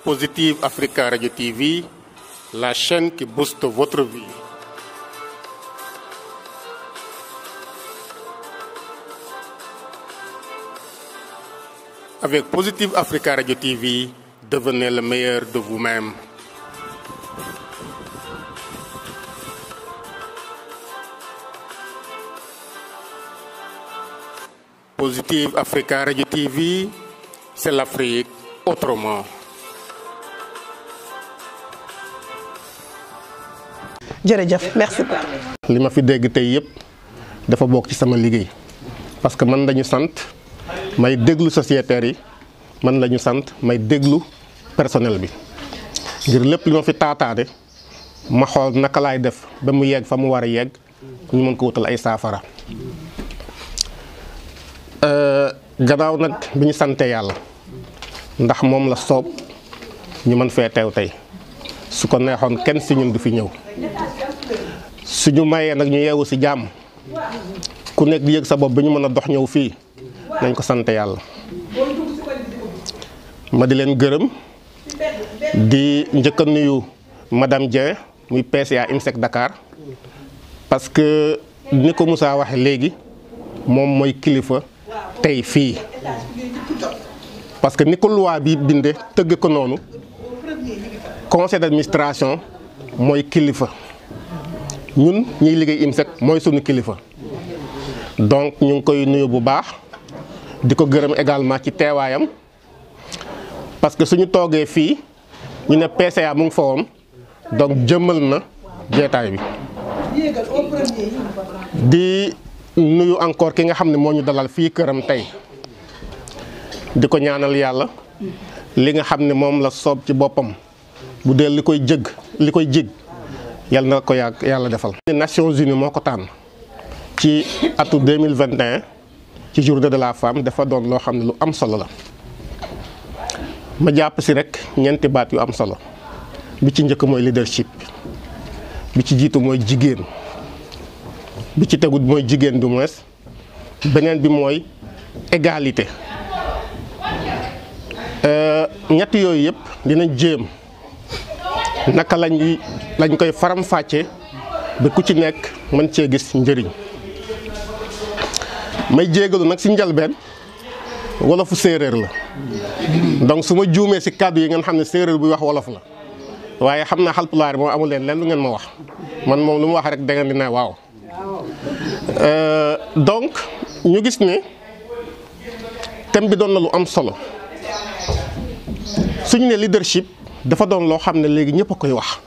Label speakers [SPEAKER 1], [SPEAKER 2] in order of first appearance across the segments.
[SPEAKER 1] Positive Africa Radio TV, la chaîne qui booste votre vie. Avec Positive Africa Radio TV, devenez le meilleur de vous-même. Positive Africa Radio TV, c'est l'Afrique autrement.
[SPEAKER 2] jërëjëf merci beaucoup.
[SPEAKER 1] li ma fi dégg tey yëpp dafa bokk ci sama liggéey parce que man lañu sant may déglu sociétaires yi man lañu sant may déglu personnel bi ngir lépp li ma fi taataane ma xool naka laay def ba mu yegg fa mu war a yegg ñu mën ko wutal ay saafara. gannaaw nag bi ñu sante yàlla ndax moom la soob ñu mën fee teew tey su ko neexoon kenn si ñun du fi ñëw suñu mayee nag ñu yeewu si jàmm ku nekk di yëg sa bopp bi ñu mën a dox ñëw fii nañ ko sante yàlla. ma di leen gërëm di njëkk a nuyu madame Dieng muy PCA IMSEC Dakar parce que ni ko Moussa waxe léegi moom mooy kilifa tey fii parce que ni ko loi bi binde tëgg ko noonu conseil d'administration mooy kilifa ñun ñiy liggéey IMSEC mooy sunu kilifa donc ñu ngi koy nuyu bu baax di ko gërëm également ci teewaayam parce que suñu toogee fii ñu ne PCA mu ngi fa woon donc jëmmal na jeetaay bi di nuyu encore ki nga xam ne moo ñu dalal fii këram tey di ko ñaanal yàlla li nga xam ne moom la soob ci boppam bu dee li koy jig yàlla na ko yàlla defal. Nations Unies moo ko tànn ci atu 2021 ci journée de la femme dafa doon loo xam ne lu am solo la ma jàpp si rek ñeenti baat yu am solo bi ci njëkk mooy leadership bi ci jiitu mooy jigéen bi ci tegu mooy jigéen du moins beneen bi mooy égalité ñett yooyu yëpp dinañ jéem naka lañ koy faram-fàcce ba ku ci nekk mën cee gis njëriñ may jéegalu nag ci njalbeen wolofu séeréer la donc su ma juumee ci kàddu yi ngeen xam ne séeréer buy wax wolof la waaye xam naa xalpulaar moo amul leen lu ngeen ma wax man moom lu mu wax rek da ngeen di ne waaw. donc ñu gis ne thème bi doon na lu am solo suñu ne leadership dafa doon loo xam ne léegi ñëpp a koy wax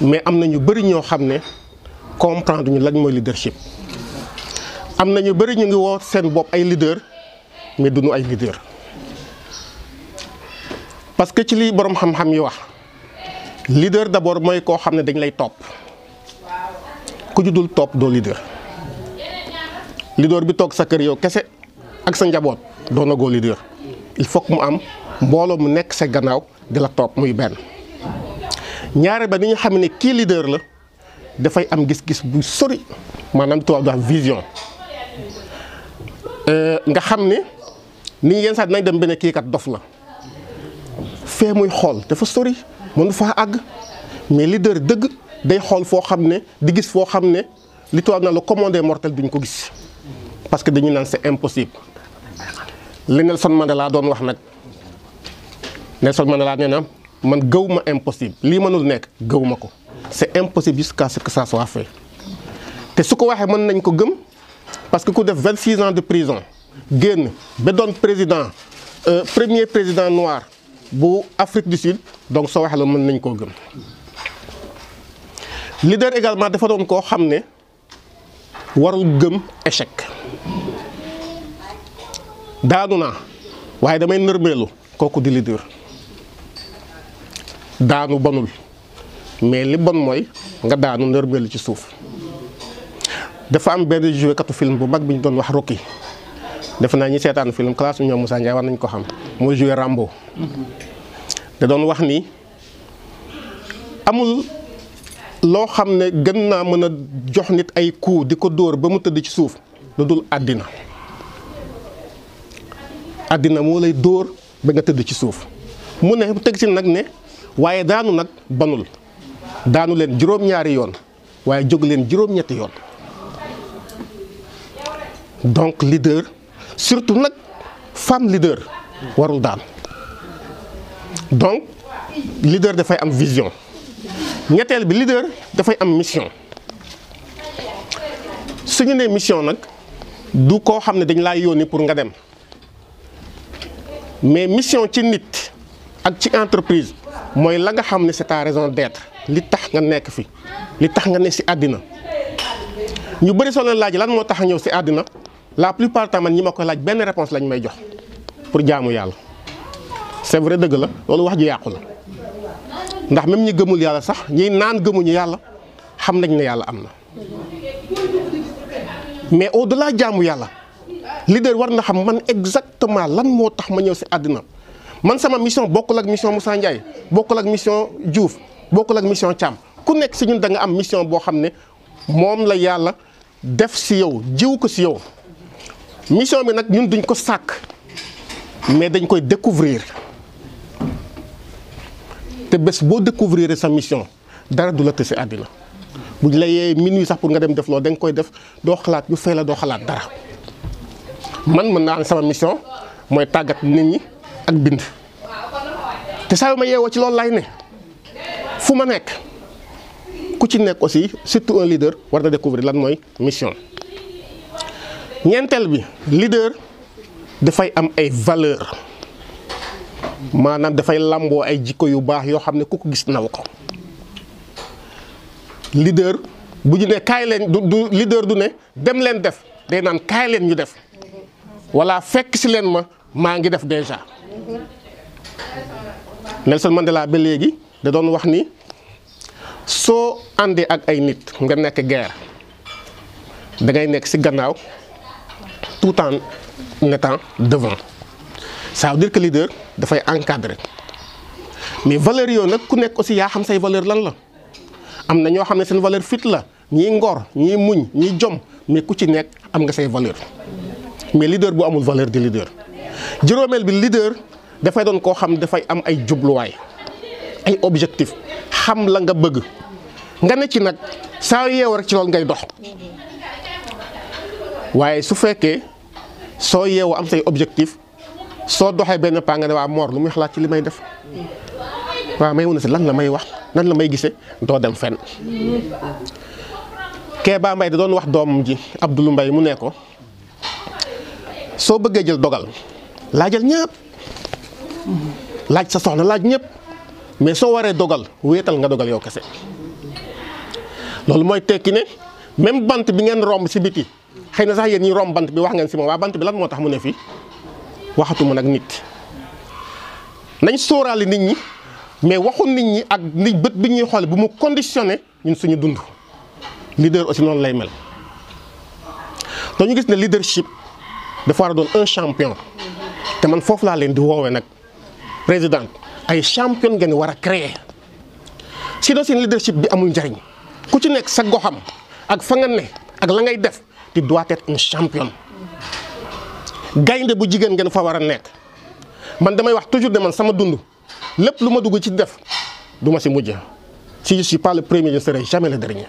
[SPEAKER 1] mais am na ñu bari ñoo xam ne comprendre ñu lañ mooy leadership am na ñu bari ñu ngi woo seen bopp ay leader mais duñu ay leader parce que ci li borom xam-xam yi wax leader d'abord mooy koo xam ne dañ lay topp ku ju dul topp doo leader bi toog sa kër yow kese ak sa njaboot doo na goo leader il faut que mu am mbooloo mu nekk sa gannaaw di la topp muy benn ñaare ba ni ñu xam ne kii leader la dafay am gis-gis bu sori maanaam tubaab di wax vision nga xam ne ni yenn saa dinañ dem benn kii kat dof la fee muy xool dafa sori mënu faa àgg mais leader dëgg day xool foo xam ne di gis foo xam ne li tubaab na le commun des mortels duñ ko gis parce que dañuy naan c'est impossible li Nelson Mandela doon wax nag Nelson Mandela nee na man gëw ma impossible lii mënul nekk gëw ma ko c'est impossible jusqu'à ce que ça soit fait te su ko waxee mën nañ ko gëm parce que ku def 26 ans de prison génn ba doon premier président noir bu Afrique du Sud donc soo waxee la mën nañ koo gëm. leader également dafa doon koo xam ne warul gëm échec daanu naa waaye damay nërmeelu kooku di leader daanu bonul mais li bon mooy nga daanu nërmeelu ci suuf. dafa am benn joué katu film bu mag bi ñu doon wax Rocky defe naa ñi seetaan film classe ñoom Moussa Ndiaye war nañ ko xam mooy joué Rambo da doon wax ni amul loo xam ne gën naa mën a jox nit ay coup di ko dóor ba mu tëdd ci suuf lu dul àddina moo lay dóor ba nga tëdd ci suuf mu ne teg si nag ne waaye daanu nag banul daanu leen juróom-ñaari yoon waaye jóg leen juróom-ñetti yoon. donc leader surtout nag femme leader warul daan donc leader dafay am vision. ñetteel bi leader dafay am mission su ñu nee mission nag du koo xam ne dañ laa yónni pour nga dem mais mission ci nit ak ci entreprise mooy la nga xam ne c'est ta raison d'être li tax nga nekk fi li tax nga ne ci àddina. ñu bëri soo leen laaj lan moo tax a ñëw ci àddina la plupart du temps man ñi ma koy laaj benn réponse lañ may jox pour jaamu yàlla c'est vrai dëgg la loolu wax ju yàqu la. ndax même ñi gëmul yàlla sax ñi naan gëmuñu yàlla xam nañ ne yàlla am na mais au-delà jaamu yàlla leader war na xam man exactement lan moo tax ma ñëw ci àddina man sama mission bokkul ak mission Moussa Ndiaye bokkul ak mission Diouf bokkul ak mission Thiam ku nekk ci ñun da nga am mission boo xam ne moom la yàlla def ci yow jiw ko ci yow mission bi nag ñun duñ ko sàkk mais dañ koy découvrir te bés boo découvrir sa mission dara du la të ci àddina buñ la yee minuit sax pour nga dem def loolu da nga koy def doo xalaat yu fay la doo xalaat dara man mën naa am sama mission mooy tàggat nit ñi ak bind te saa yu ma yeewoo ci loolu lay ne fu ma nekk ku ci nekk aussi surtout un leader war na découvrir lan mooy mission. ñeenteel bi leader dafay am ay valeur maanaam dafay làmboo ay jikko yu baax yoo xam ne ku ko gis naw ko leader bu ñu ne kaay leen du leader du ne dem leen def day naan kaay leen ñu def walla fekk ci leen maa ngi def déjà. Nelson Mandela ba léegi da doon wax ni soo àndee ak ay nit nga nekk guerre da ngay nekk ci gannaaw tout en étant devant. ça veut dire que leader dafay encadrer mais valeur yooyu nag ku nekk aussi yaa xam say valeur lan la am na ñoo xam ne seen valeur fit la ñii ngor ñii muñ ñii jom mais ku ci nekk am nga say valeur mais leader bu amul valeur di leader. juróomeel bi leader dafay doon koo xam dafay am ay jubluwaay ay objectif xam la nga bëgg nga ne ci nag saa yeewu rek ci loolu ngay dox waaye su fekkee soo yeewu am say objectif soo doxee benn paa nga ne waa Mor lu muy xalaat ci li may def waaw may mun a si lan la may wax nan la may gisee doo dem fenn. Kéba Mbaye da doon wax doomam ji Abdoulou Mbaye mu ne ko soo bëggee jël dogal laajal ñëpp laaj sa soxna laaj ñëpp mais soo waree dogal wéetal nga dogal yow kese. loolu mooy tekki ne même bant bi ngeen romb ci biti xëy na sax yéen ñi romb bant bi wax ngeen ci moom waa bant bi lan moo tax mu ne fii waxatuma nag nit nañ sóoraale nit ñi mais waxu nit ñi ak nit bët bi ñuy xoole bu mu conditionné ñun suñu dund. leader aussi noonu lay mel dañu gis ne leadership dafa war a doon un champion te man foofu laa leen di woowee nag président ay champion ngeen war a créer sinon seen leadership bi amul njariñ ku ci nekk sa goxam ak fa nga ne ak la ngay def tu dois être un champion. gaynde bu jigéen ngeen fa war a nekk man damay wax toujours de man sama dund lépp lu ma dugg ci def du ma si mujj si je suis pas le premier je serai jamais le dernier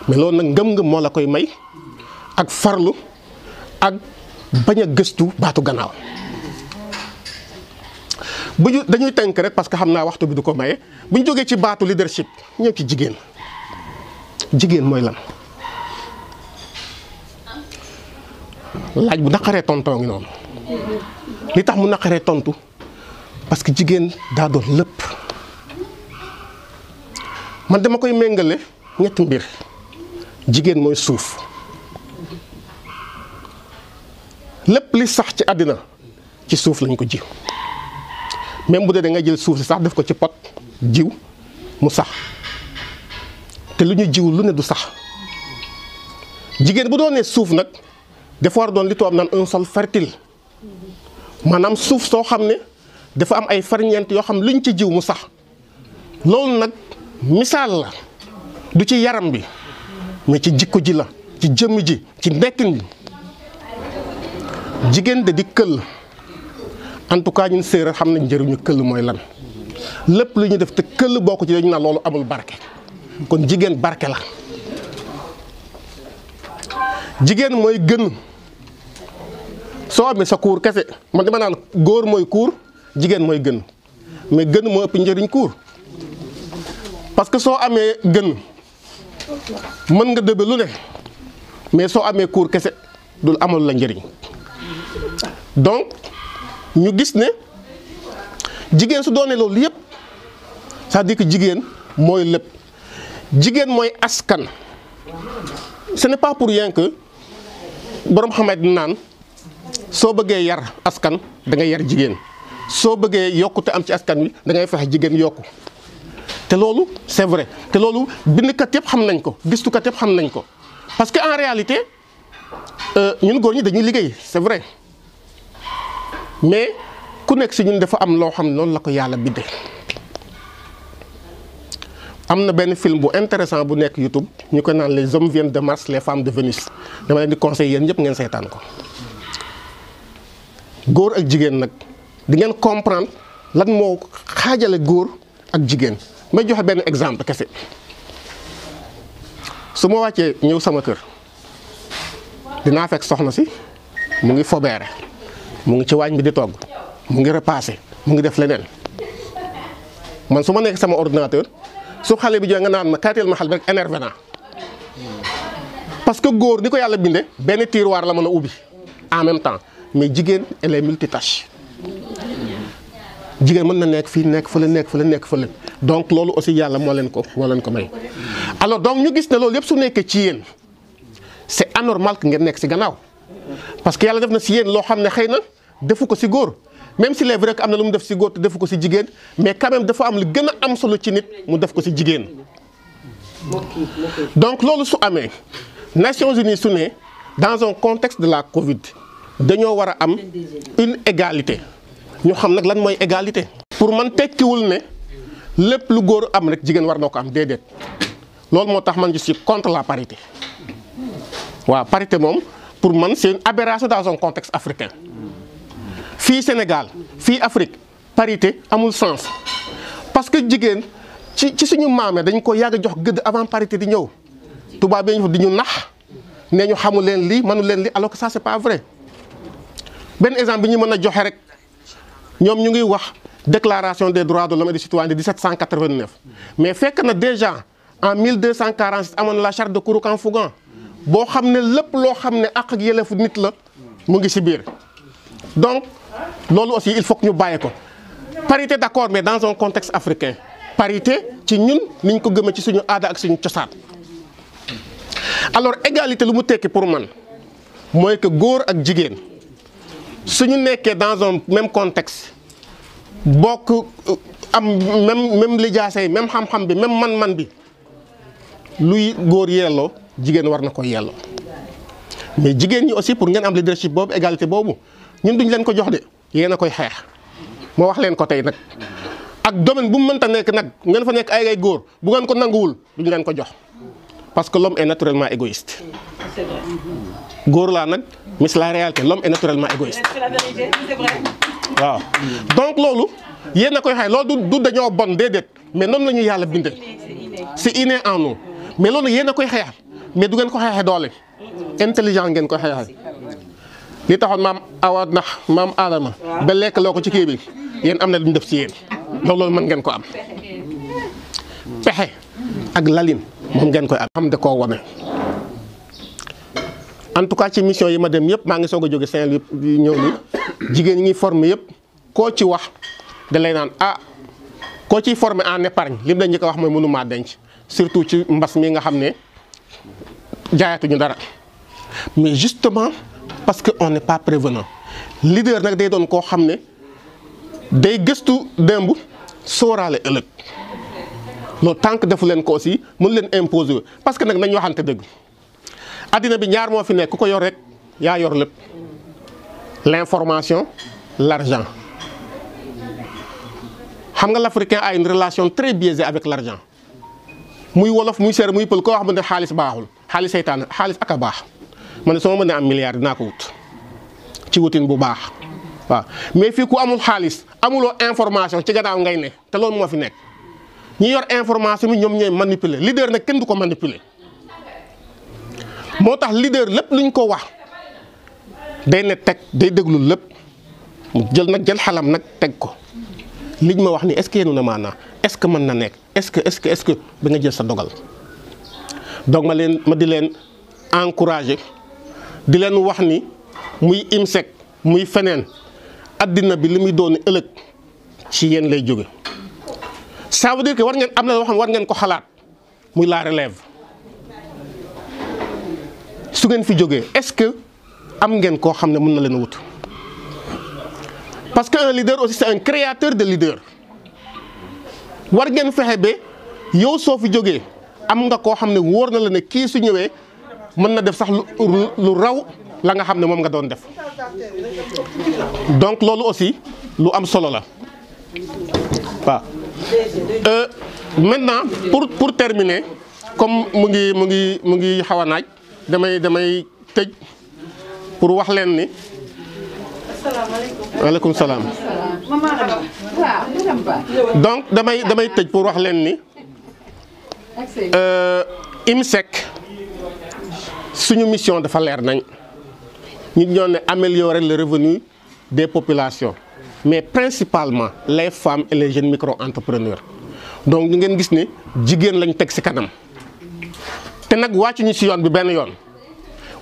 [SPEAKER 1] mais loolu nag ngëm-ngëm moo la koy may ak farlu ak bañ a gëstu baatu gannaaw. bu ñu dañuy tënk rek parce que xam naa waxtu bi du ko maye bu ñu jógee ci baatu leadership ñëw ci jigéen jigéen mooy lan. laaj bu naqaree tontoo ngi noonu li tax mu naqaree tontu parce que jigéen daa doon lépp man dama koy méngale ñetti mbir jigéen mooy suuf lépp li sax ci àddina ci suuf lañ ko ji même bu dee da nga jël suuf si sax def ko ci pot jiw mu sax te lu ñu jiw lu ne du sax jigéen bu doonee suuf nag dafa war doon li tubaab naan un sol fertile maanaam suuf soo xam ne dafa am ay ferñeent yoo xam luñ ci jiw mu sax loolu nag misaal la du ci yaram bi mais ci jikko ji la ci jëmm ji ci nekkin bi jigéen da di këll en tout cas ñun séeréer xam nañ njëriñu këll mooy lan lépp lu ñu def te këll bokk ci dañu naan loolu amul barke kon jigéen barke la jigéen mooy gën soo amee sa kuur kese man dama naan góor mooy kuur jigéen mooy gën mais gën moo ëpp njëriñ kuur parce que soo amee gën mën nga dëbe lu ne mais soo amee kuur kese dul amul la njëriñ donc ñu gis ne jigéen su doonee loolu yëpp c'est-à-dire que jigéen mooy lépp jigéen mooy askan ce n'est pas pour rien que borom xamat naan soo bëggee yar askan da ngay yar jigéen soo bëggee yokkute am ci askan wi da ngay fexe jigéen yokku te loolu c'est vrai te loolu bindkat yëpp xam nañ ko gistukat yëpp xam nañ ko parce que en réalité ñun góor ñi dañuy liggéey c'est vrai mais ku nekk si ñun dafa am loo xam ne noonu la ko yàlla bindee. am na benn film bu intéressant bu nekk YouTube ñu ko naan les hommes viennent de Mars les femmes de Vénus dama leen di conseiller yéen ñëpp ngeen seetaan ko góor ak jigéen nag di ngeen comprendre lan moo xaajale góor ak jigéen may joxe benn exemple kese su ma wàccee ñëw sama kër dinaa fekk soxna si mu ngi fobeere mu ngi ci waañ bi di togg mu ngi repassé mu ngi def leneen man su ma nekk sama ordinateur su xale bi joxe nga naan ma kaateel ma xale bi rek énervé naa parce que góor ni ko yàlla bindee benn tiroir la mën a ubbi en même temps mais jigéen elle est multitâche jigéen mën na nekk fii nekk fële nekk fële nekk fële donc loolu aussi yàlla moo leen ko may alors donc ñu gis ne loolu yëpp su nekkee ci yéen c'est anormal que ngeen nekk si gannaaw parce que yàlla def na si yéen loo xam ne xëy na defu ko si góor même si c'est vrai que am na lu mu def si góor te defu ko si jigéen mais quand même dafa am lu gën a am solo ci nit mu def ko si jigéen donc loolu su amee Nations Unies su ne dans un contexte de la Covid dañoo war a am une égalité ñu xam nag lan mooy égalité. pour man tekkiwul ne lépp lu góor am rek jigéen war na ko am déedéet loolu moo tax man je suis contre la parité waaw parité moom pour man c'est une aberration dans un contexte africain fii Sénégal fii Afrique parité amul sens parce que jigéen ci suñu maame dañ ko yàgg jox gëdd avant parité di ñëw tubaab bi ñu di ñu nax ne ñu xamul leen lii mënu leen lii alors que ça c'est pas vrai benn exemple bi ñu mën a joxe rek ñoom ñu ngi wax déclaration des droits de l'homme et du citoyen de 1789 mais fekk na déjà en 1246 amoon na la charte de Kouroukan-Fougan boo xam ne lépp loo xam ne àq ak yelleefu nit la mu ngi ci biir donc loolu aussi il faut que ñu bàyyi ko parité d'accord mais dans un contexte africain parité ci ñun niñ ko gëmee ci suñu aada ak suñu cosaan alors égalité lu mu tekki pour man mooy que góor ak jigéen suñu nekkee dans un même contexte bokk am même lijaasa yi même xam-xam bi même man-man bi luy góor yelloo jigéen war na ko yelloo mais jigéen ñi aussi pour ngeen am leadership boobu égalité boobu ñun duñ leen ko jox de yéen a koy xeex moo wax leen ko tey nag ak domaine bu mu mënta nekk nag ngeen fa nekk ay góor bu ngeen ko nanguwul duñ leen ko jox parce que l'homme est naturellement égoïste góor laa nag mais c'est la réalité l'homme est naturellement égoïste waaw donc loolu yéen a koy xeex loolu du dañoo bon déedéet mais noonu la ñu yàlla bindee c'est inné en nous mais loolu yéen a koy xeexal mais du ngeen ko xeexee doole intelligent ngeen ko xeexal li taxoon maam awa ndax maam Adama ba lekk loo ko ci kii bi yéen am na lu ñu def ci yéen loolu mën ngeen ko am pexe ak lalin moom ngeen koy am xam da koo wane. en tout cas ci mission yi ma dem yëpp maa ngi soog a jóge Saint-Louis ñëw ni jigéen ñi ngi formé yëpp koo ci wax da lay naan ah koo ciy formé en épargne lim dañ ñu ko wax mooy mënumaa denc surtout ci mbas mi nga xam ne jaayatuñu dara mais justement parce que on n'est pas prévenant leader nag day doon koo xam ne day gëstu démb sóoraale ëllëg loolu tant que defu leen ko aussi mën leen imposer parce que nag nañ waxante dëgg addina bi ñaar moo fi nekk ku ko yor rek yaa yor lépp l'information l'argent xam nga l'Africain a une relation très biaisée avec l'argent muy wolof muy séeréer muy pël koo xam ne xaalis baaxul xaalis seytaan xaalis ak a baax ma ne soo ma mënee am milliard dinaa ko wut ci wutin bu baax waaw mais fii ku amul xaalis amuloo information ci gannaaw ngay ne te loolu moo fi nekk ñi yor information bi ñoom ñooy manipuler leader nag kenn du ko manipuler moo tax leader lépp luñ ko wax day ne teg day déglu lépp mu jël xalam nag teg ko liñ ma wax ni est-ce que yéenu na maanaa est-ce que mën na nekk est-ce que ba nga jël sa dogal donc ma di leen encourager di leen wax ni muy IMSEC muy feneen addina bi li muy doon ëllëg ci yéen lay jóge ça veut dire que war ngeen am na loo xam war ngeen ko xalaat muy la relève su ngeen fi jógee est-ce que am ngeen koo xam ne mën na leen wut parce que un leader aussi c'est un créateur de leader war ngeen fexe ba yow soo fi jógee am nga koo xam ne wóor na la ne kii su ñëwee mën na def sax lu raw la nga xam ne moom nga doon def donc loolu aussi lu am solo la waaw. Maintenant pour terminer comme mu ngi xaw a naaj damay tëj pour wax leen ni. waaleykum salaam. donc damay tëj pour wax leen ni IMSEC suñu mission dafa leer nañ ñu ñoo ne améliorer le revenu des populations mais principalement les femmes et les jeunes micro-entrepreneurs donc ñu ngeen gis ne jigéen lañ teg ci kanam te nag wàccu ñu ci yoon bi benn yoon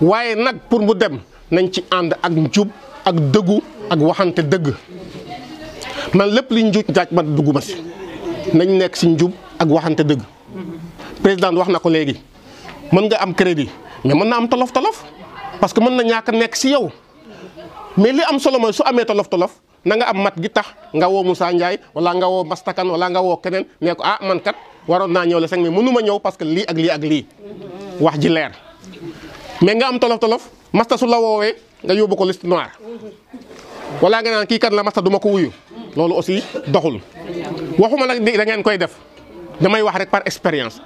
[SPEAKER 1] waaye nag pour mu dem nañ ci ànd ak njub ak dëggu ak waxante dëgg man lépp li njuuj njaaj man dugguma ci nañ nekk ci njub ak waxante dëgg président wax na ko léegi mën nga am crédit mais mën na am tolof-tolof parce que mën na ñàkk nekk ci yow mais li am solo mooy su amee tolof-tolof na nga am mat gi tax nga woo Moussa Ndiaye wala nga woo Mastakan wala nga woo keneen ne ko ah man kat waroon naa ñëw le 5 mais mënuma ñëw parce que lii ak lii ak lii wax ji leer mais nga am tolof-tolof Masta su la woowee nga yóbbu ko liste noire wala nga naan kii kat la Masta duma ko wuyu loolu aussi doxul waxuma nag da ngeen koy def damay wax rek par expérience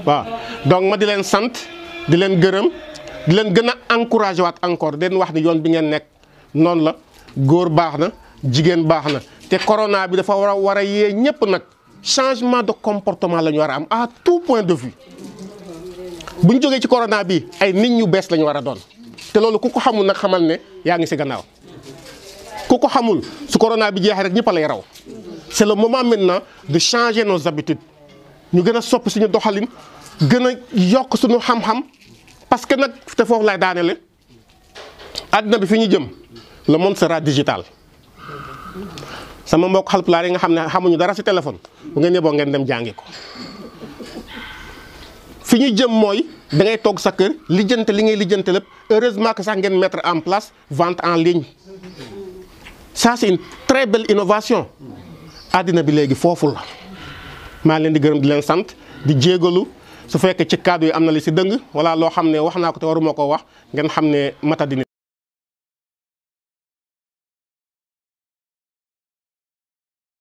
[SPEAKER 1] waaw donc ma di leen sant di leen gërëm di leen gën a encouragé waat encore den wax ni yoon bi ngeen nekk noonu la góor baax na jigéen baax na te corona bi dafa war a yee ñëpp nag changement de comportement la ñu war a am à tout point de vue bu ñu jógee ci corona bi ay nit ñu bees la ñu war a doon te loolu ku ko xamul nag xamal ne yaa ngi ci gannaaw ku ko xamul su corona bi jeexee rek ñëpp a lay raw c'est le moment maintenant de changer nos habitudes ñu gën a soppi suñu doxalin gën a yokk suñu xam-xam parce que nag te foofu lay daanele àddina bi fi ñu jëm le monde sera digital sama mbokk Haalpulaar yi nga xam ne xamuñu dara ci téléphone bu ngeen yeboo ngeen dem jàngi ko fi ñu jëm mooy da ngay toog sa kër lijjante li ngay lijjante lépp heureusement que sax ngeen mettre en place vente en ligne ça c'est une très belle innovation àddina bi léegi foofu la maa leen di gërëm di leen sant di jégalu su fekkee ci kàddu yi am na li ci dëng wala loo xam ne wax naa ko te waruma ko wax ngeen xam ne matadi